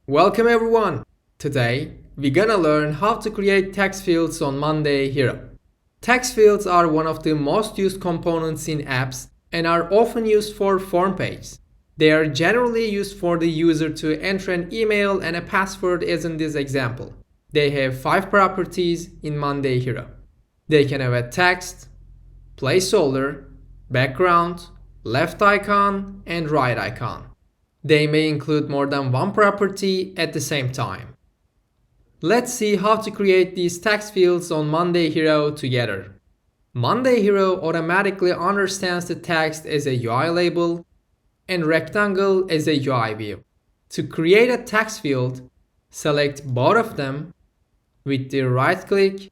Welcome everyone! Today, we're gonna learn how to create text fields on Monday Hero. Text fields are one of the most used components in apps and are often used for form pages. They are generally used for the user to enter an email and a password as in this example. They have 5 properties in Monday Hero. They can have a text, placeholder, background, left icon, and right icon. They may include more than one property at the same time. Let's see how to create these text fields on Monday Hero together. Monday Hero automatically understands the text as a UI label and rectangle as a UI view. To create a text field, select both of them with the right click,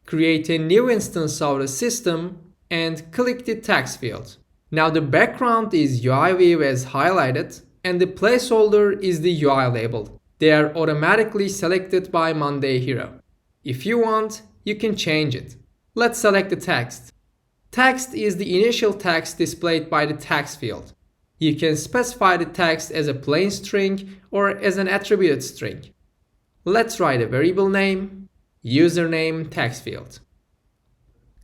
create a new instance of the system, and click the text field. Now the background is UI view as highlighted, and the placeholder is the UI label. They are automatically selected by Monday Hero. If you want, you can change it. Let's select the text. Text is the initial text displayed by the text field. You can specify the text as a plain string or as an attributed string. Let's write a variable name, username text field.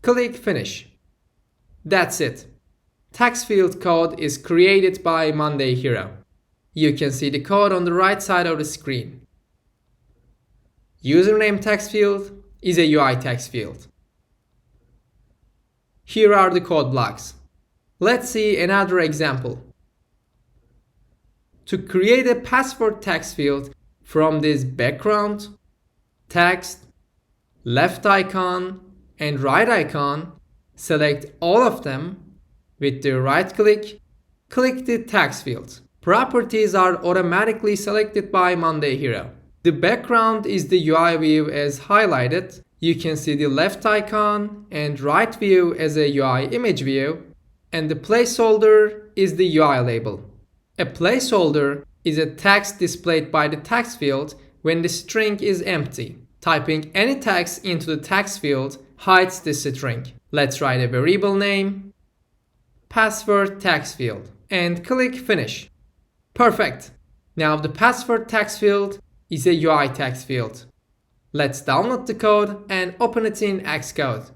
Click Finish. That's it. Text field code is created by Monday Hero. You can see the code on the right side of the screen. Username text field is a UI text field. Here are the code blocks. Let's see another example. To create a password text field from this background, text, left icon, and right icon, select all of them with the right click, click the text field. Properties are automatically selected by Monday Hero. The background is the UI view as highlighted. You can see the left icon and right view as a UI image view, and the placeholder is the UI label. A placeholder is a text displayed by the text field when the string is empty. Typing any text into the text field hides the string. Let's write a variable name, password text field, and click Finish. Perfect! Now the password text field is a UI text field. Let's download the code and open it in Xcode.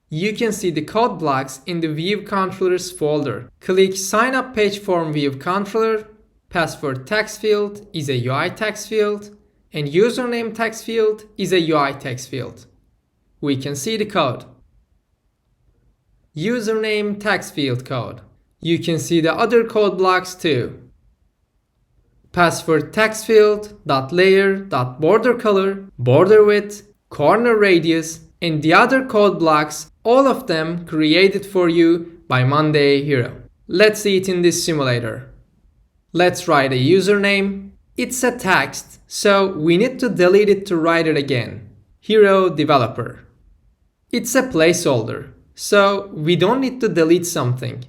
You can see the code blocks in the View Controllers folder. Click Sign Up Page Form View Controller, password text field is a UI text field, and username text field is a UI text field. We can see the code. Username text field code. You can see the other code blocks too. Password text field, .layer, .border color, border width, corner radius, and the other code blocks, all of them created for you by Monday Hero. Let's see it in this simulator. Let's write a username. It's a text, so we need to delete it to write it again. Hero Developer. It's a placeholder, so we don't need to delete something.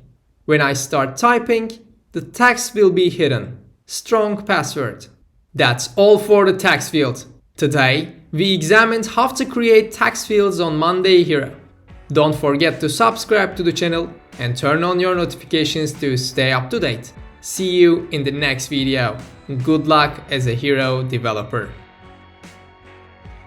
When I start typing, the text will be hidden. Strong password. That's all for the text field. Today, we examined how to create text fields on Monday Hero. Don't forget to subscribe to the channel and turn on your notifications to stay up to date. See you in the next video. Good luck as a Hero developer.